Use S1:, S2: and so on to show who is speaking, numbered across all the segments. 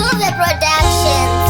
S1: Move It Productions.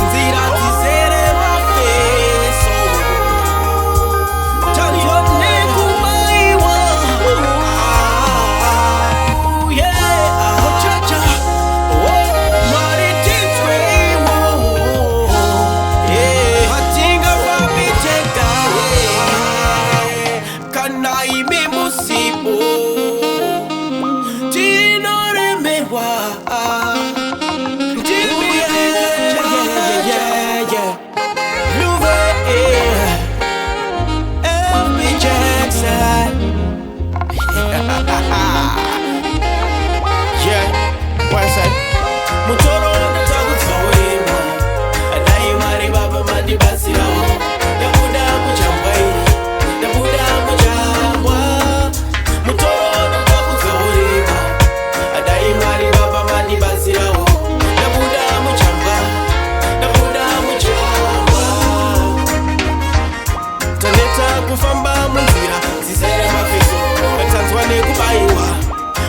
S2: Kufamba munzira zizere mafeso batanzwa nekubaiwa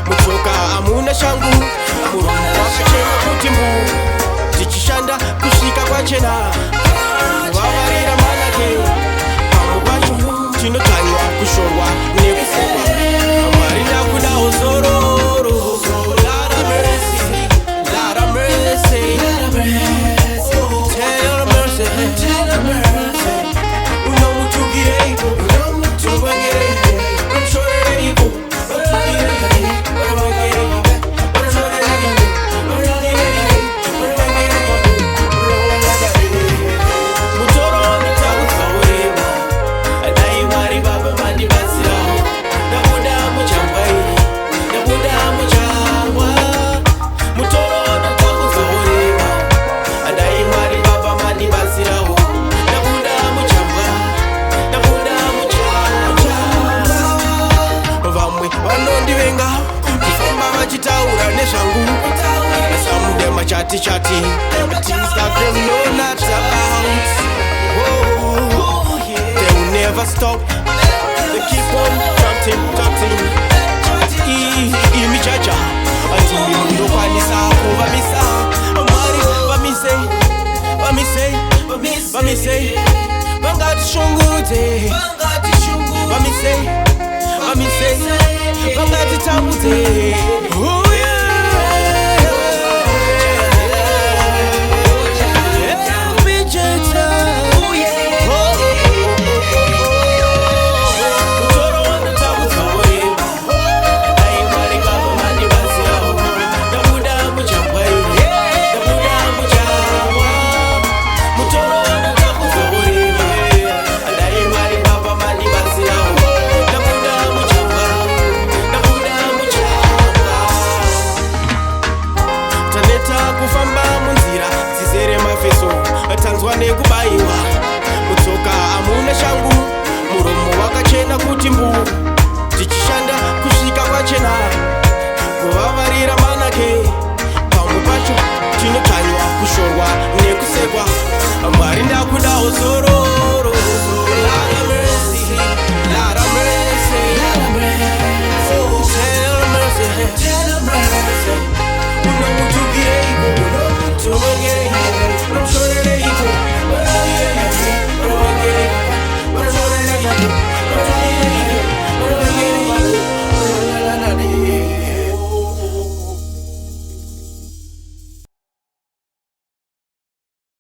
S2: mutoka amuna shangu muromo wakachena kuti mbu tichishanda kusvika kwachena vavarira manake pamwe pacho tinotanywa kushorwa nekusekwa mwari ndakudawo zororo Lord have mercy, Lord have mercy, tell mercy, tell mercy. Vanondivenga kufamba vachitaura nezvangu samudema chati chati Instagram no not about they will never stop they keep on chatting imi chacha atimi ndokwanisa kuvamisa mari vamise vangatishungudze vamise vangatitambudze kufamba munzira zizere mafeso tanzwa nekubaiwa mutsoka amuna shangu muromo wakachena kuti mbu tichishanda kusvika kwachena kuvavarira manake pamwe pacho tinotanywa kushorwa nekusekwa mwari ndakudawo zororo